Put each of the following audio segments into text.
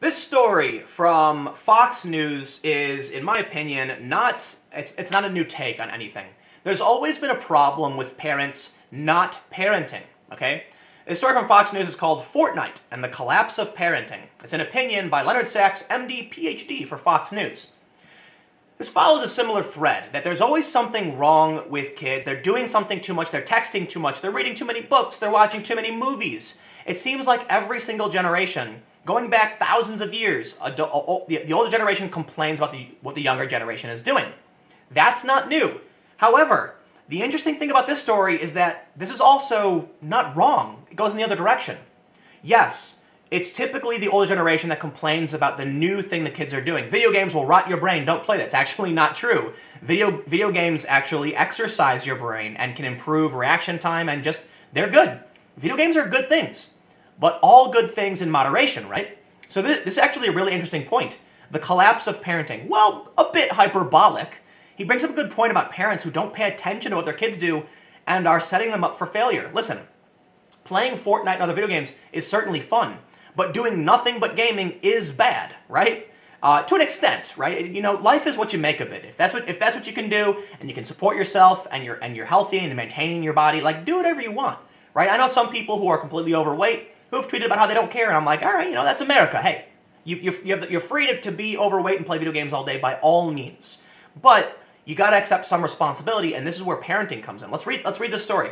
This story from Fox News is, in my opinion, it's not a new take on anything. There's always been a problem with parents not parenting, okay? This story from Fox News is called FORTNITE and the Collapse of Parenting. It's an opinion by Leonard Sachs, MD, PhD for Fox News. This follows a similar thread, that there's always something wrong with kids. They're doing something too much, they're texting too much, they're reading too many books, they're watching too many movies. It seems like every single generation, going back thousands of years, the older generation complains about what the younger generation is doing. That's not new. However, the interesting thing about this story is that this is also not wrong. It goes in the other direction. Yes, it's typically the older generation that complains about the new thing the kids are doing. Video games will rot your brain. Don't play that. It's actually not true. Video games actually exercise your brain and can improve reaction time and they're good. Video games are good things. But all good things in moderation, right? So this is actually a really interesting point. The collapse of parenting. Well, a bit hyperbolic. He brings up a good point about parents who don't pay attention to what their kids do and are setting them up for failure. Listen, playing Fortnite and other video games is certainly fun, but doing nothing but gaming is bad, right? To an extent, right? You know, life is what you make of it. If that's what you can do, and you can support yourself, and you're healthy and maintaining your body, like, do whatever you want, right? I know some people who are completely overweight who've tweeted about how they don't care, and I'm like, all right, that's America. Hey, you're free to be overweight and play video games all day by all means, but you got to accept some responsibility, and this is where parenting comes in. Let's read this story.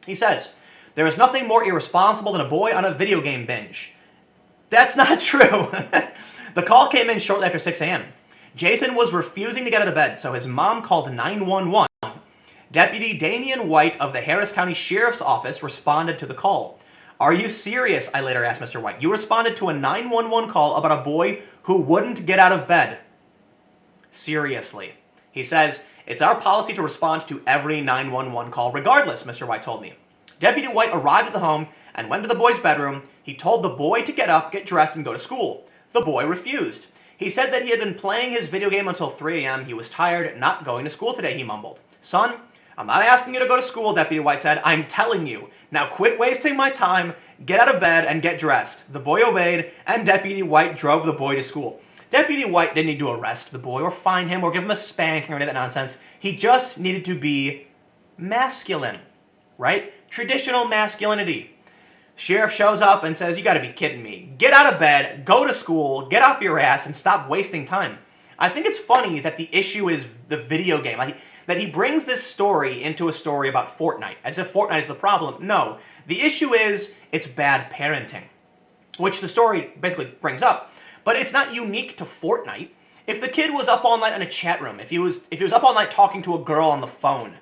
He says, "There is nothing more irresponsible than a boy on a video game binge." That's not true. The call came in shortly after 6 a.m. Jason was refusing to get out of bed, so his mom called 911. Deputy Damian White of the Harris County Sheriff's Office responded to the call. "Are you serious?" I later asked Mr. White. "You responded to a 911 call about a boy who wouldn't get out of bed." Seriously. He says, "It's our policy to respond to every 911 call regardless," Mr. White told me. Deputy White arrived at the home and went to the boy's bedroom. He told the boy to get up, get dressed, and go to school. The boy refused. He said that he had been playing his video game until 3 a.m. He was tired, not going to school today, he mumbled. "Son, I'm not asking you to go to school," Deputy White said. "I'm telling you. Now quit wasting my time, get out of bed, and get dressed." The boy obeyed, and Deputy White drove the boy to school. Deputy White didn't need to arrest the boy or fine him or give him a spanking or any of that nonsense. He just needed to be masculine, right? Traditional masculinity. Sheriff shows up and says, "You gotta be kidding me. Get out of bed, go to school, get off your ass, and stop wasting time." I think it's funny that the issue is the video game. That he brings this story into a story about Fortnite, as if Fortnite is the problem. No, the issue is it's bad parenting, which the story basically brings up. But it's not unique to Fortnite. If the kid was up all night in a chat room, if he was up all night talking to a girl on the phone,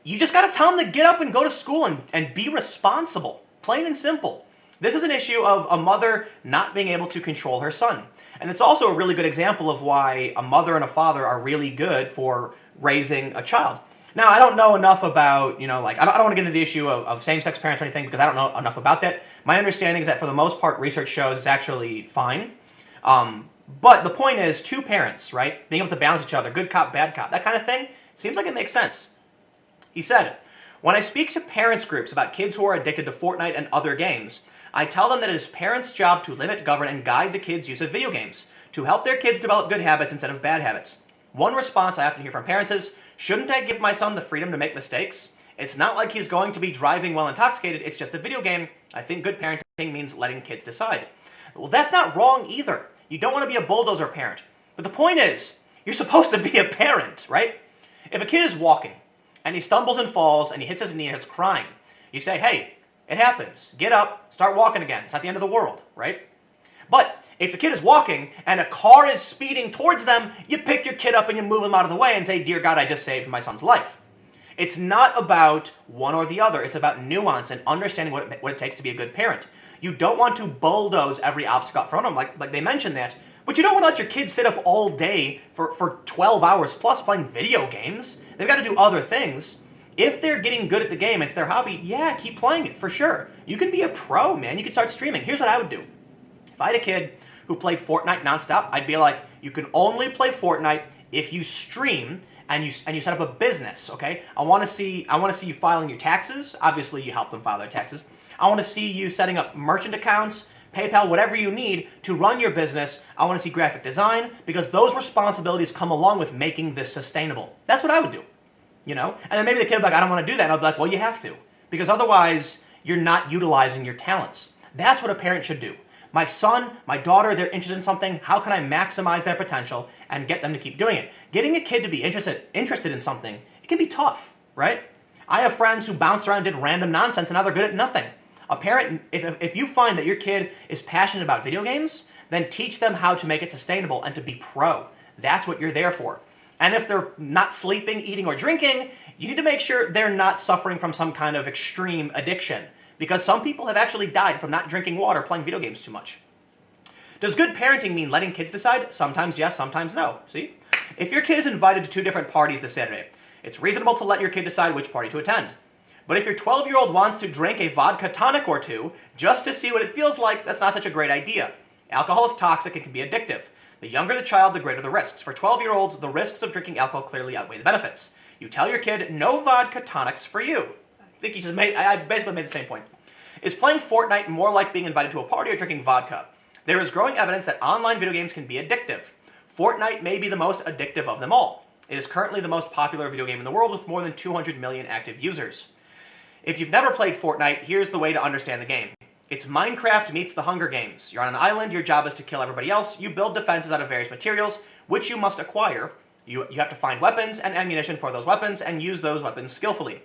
you just gotta tell him to get up and go to school and be responsible. Plain and simple. This is an issue of a mother not being able to control her son. And it's also a really good example of why a mother and a father are really good for raising a child. Now, I don't know enough about, I don't want to get into the issue of same-sex parents or anything because I don't know enough about that. My understanding is that for the most part, research shows it's actually fine. But the point is, two parents, right, being able to balance each other, good cop, bad cop, that kind of thing, seems like it makes sense. He said, "When I speak to parents groups about kids who are addicted to Fortnite and other games, I tell them that it is parents' job to limit, govern, and guide the kids' use of video games, to help their kids develop good habits instead of bad habits. One response I often hear from parents is, 'Shouldn't I give my son the freedom to make mistakes? It's not like he's going to be driving while intoxicated, it's just a video game. I think good parenting means letting kids decide.'" Well, that's not wrong either. You don't want to be a bulldozer parent. But the point is, you're supposed to be a parent, right? If a kid is walking, and he stumbles and falls, and he hits his knee and it's crying, you say, "Hey, it happens. Get up, start walking again. It's not the end of the world," right? But if a kid is walking and a car is speeding towards them, you pick your kid up and you move him out of the way and say, "Dear God, I just saved my son's life." It's not about one or the other. It's about nuance and understanding what it takes to be a good parent. You don't want to bulldoze every obstacle out front of them, like they mentioned that, but you don't want to let your kids sit up all day for 12 hours plus playing video games. They've got to do other things. If they're getting good at the game, it's their hobby, yeah, keep playing it, for sure. You can be a pro, man. You can start streaming. Here's what I would do. If I had a kid who played Fortnite nonstop, I'd be like, you can only play Fortnite if you stream and you set up a business, okay? I want to see you filing your taxes. Obviously, you help them file their taxes. I want to see you setting up merchant accounts, PayPal, whatever you need to run your business. I want to see graphic design, because those responsibilities come along with making this sustainable. That's what I would do, you know? And then maybe the kid would be like, I don't want to do that. And I'll be like, well, you have to, because otherwise you're not utilizing your talents. That's what a parent should do. My son, my daughter, they're interested in something. How can I maximize their potential and get them to keep doing it? Getting a kid to be interested in something, it can be tough, right? I have friends who bounced around and did random nonsense, and now they're good at nothing. A parent, if you find that your kid is passionate about video games, then teach them how to make it sustainable and to be pro. That's what you're there for. And if they're not sleeping, eating, or drinking, you need to make sure they're not suffering from some kind of extreme addiction, because some people have actually died from not drinking water, playing video games too much. Does good parenting mean letting kids decide? Sometimes yes, sometimes no. See? If your kid is invited to 2 different parties this Saturday, it's reasonable to let your kid decide which party to attend. But if your 12-year-old wants to drink a vodka tonic or 2 just to see what it feels like, that's not such a great idea. Alcohol is toxic and can be addictive. The younger the child, the greater the risks. For 12-year-olds, the risks of drinking alcohol clearly outweigh the benefits. You tell your kid, no vodka tonics for you. I basically made the same point. Is playing Fortnite more like being invited to a party or drinking vodka? There is growing evidence that online video games can be addictive. Fortnite may be the most addictive of them all. It is currently the most popular video game in the world with more than 200 million active users. If you've never played Fortnite, here's the way to understand the game. It's Minecraft meets the Hunger Games. You're on an island, your job is to kill everybody else. You build defenses out of various materials, which you must acquire. You have to find weapons and ammunition for those weapons and use those weapons skillfully.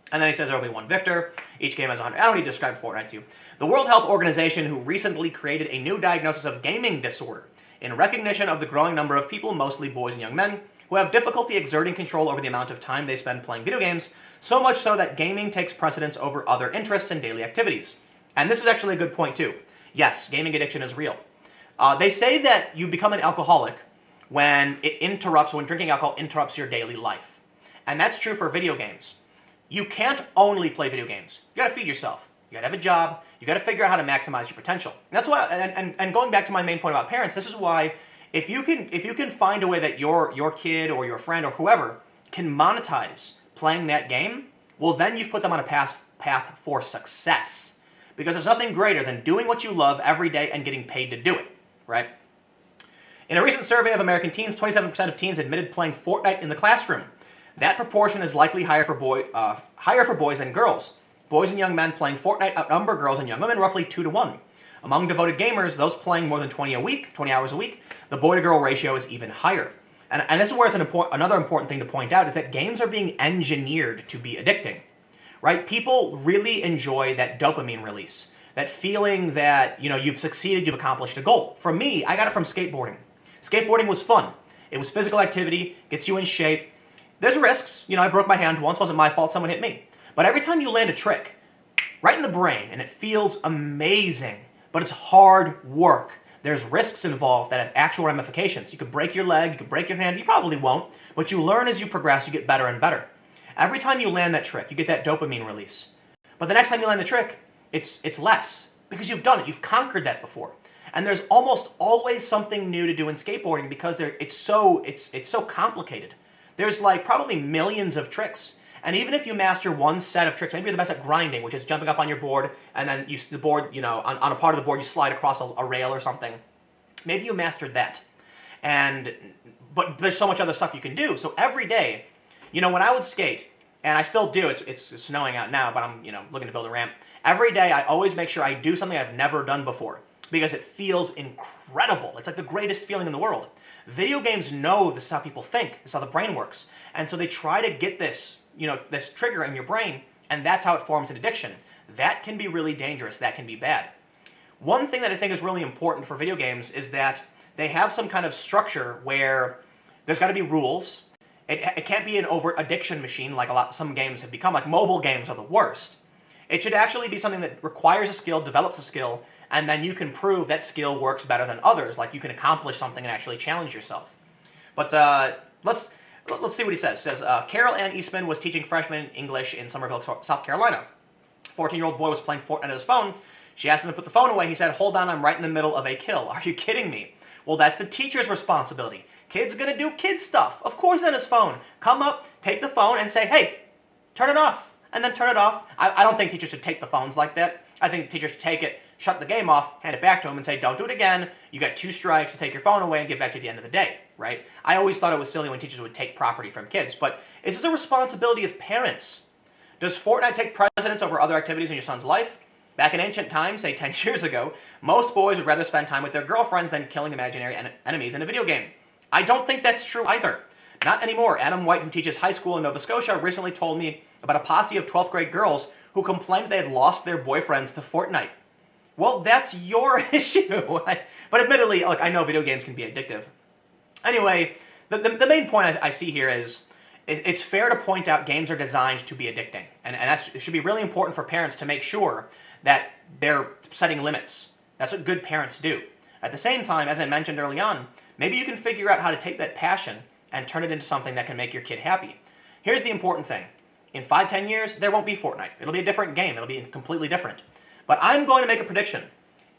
And then he says there will be 1 victor. Each game has 100. I don't need to describe Fortnite to you. The World Health Organization, who recently created a new diagnosis of gaming disorder in recognition of the growing number of people, mostly boys and young men, who have difficulty exerting control over the amount of time they spend playing video games, so much so that gaming takes precedence over other interests and daily activities. And this is actually a good point too. Yes, gaming addiction is real. They say that you become an alcoholic when drinking alcohol interrupts your daily life. And that's true for video games. You can't only play video games. You gotta feed yourself. You gotta have a job. You gotta figure out how to maximize your potential. And that's why, and going back to my main point about parents, this is why if you can find a way that your kid or your friend or whoever can monetize playing that game, well then you've put them on a path for success. Because there's nothing greater than doing what you love every day and getting paid to do it, right? In a recent survey of American teens, 27% of teens admitted playing Fortnite in the classroom. That proportion is likely higher for boys than girls. Boys and young men playing Fortnite outnumber girls and young women roughly 2 to 1. Among devoted gamers, those playing more than 20 hours a week, the boy-to-girl ratio is even higher. And this is where it's another important thing to point out, is that games are being engineered to be addicting, right? People really enjoy that dopamine release, that feeling that, you've succeeded, you've accomplished a goal. For me, I got it from skateboarding. Skateboarding was fun. It was physical activity, gets you in shape. There's risks. I broke my hand once, wasn't my fault, someone hit me. But every time you land a trick, right in the brain, and it feels amazing, but it's hard work. There's risks involved that have actual ramifications. You could break your leg, you could break your hand, you probably won't, but you learn as you progress, you get better and better. Every time you land that trick, you get that dopamine release. But the next time you land the trick, it's less, because you've done it, you've conquered that before. And there's almost always something new to do in skateboarding because it's so complicated. There's probably millions of tricks. And even if you master one set of tricks, maybe you're the best at grinding, which is jumping up on your board, and then the board, on a part of the board, you slide across a rail or something. Maybe you mastered that. But there's so much other stuff you can do. So every day, when I would skate, and I still do, it's snowing out now, but I'm, looking to build a ramp. Every day, I always make sure I do something I've never done before, because it feels incredible. It's like the greatest feeling in the world. Video games know this is how people think. This is how the brain works. And so they try to get this, this trigger in your brain, and that's how it forms an addiction. That can be really dangerous. That can be bad. One thing that I think is really important for video games is that they have some kind of structure where there's got to be rules. It can't be an overt addiction machine like some games have become. Like mobile games are the worst. It should actually be something that requires a skill, develops a skill, and then you can prove that skill works better than others. Like you can accomplish something and actually challenge yourself. But let's see what he says. It says, Carol Ann Eastman was teaching freshman English in Summerville, South Carolina. 14-year-old boy was playing Fortnite on his phone. She asked him to put the phone away. He said, hold on, I'm right in the middle of a kill. Are you kidding me? Well, that's the teacher's responsibility. Kid's gonna do kid stuff. Of course on his phone. Come up, take the phone, and say, hey, turn it off. And then turn it off. I don't think teachers should take the phones like that. I think teachers should take it, shut the game off, hand it back to them, and say, don't do it again. You get 2 strikes to take your phone away and give it back to you at the end of the day, right? I always thought it was silly when teachers would take property from kids, but is this a responsibility of parents? Does Fortnite take precedence over other activities in your son's life? Back in ancient times, say 10 years ago, most boys would rather spend time with their girlfriends than killing imaginary enemies in a video game. I don't think that's true either. Not anymore. Adam White, who teaches high school in Nova Scotia, recently told me about a posse of 12th grade girls who complained they had lost their boyfriends to Fortnite. Well, that's your issue. But admittedly, look, I know video games can be addictive. Anyway, the main point I see here is it's fair to point out games are designed to be addicting. And it should be really important for parents to make sure that they're setting limits. That's what good parents do. At the same time, as I mentioned early on, maybe you can figure out how to take that passion and turn it into something that can make your kid happy. Here's the important thing. In 5-10 years, there won't be Fortnite. It'll be a different game. It'll be completely different. But I'm going to make a prediction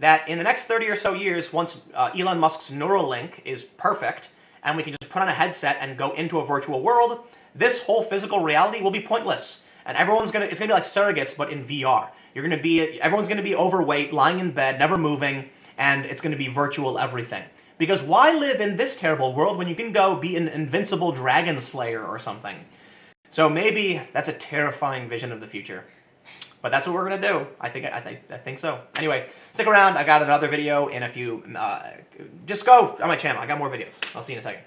that in the next 30 or so years, once Elon Musk's Neuralink is perfect, and we can just put on a headset and go into a virtual world, this whole physical reality will be pointless. And it's gonna be like surrogates, but in VR. Everyone's gonna be overweight, lying in bed, never moving, and it's gonna be virtual everything. Because why live in this terrible world when you can go be an invincible dragon slayer or something? So maybe that's a terrifying vision of the future. But that's what we're gonna do. I think so. Anyway, stick around. I got another video in a few. Just go on my channel. I got more videos. I'll see you in a second.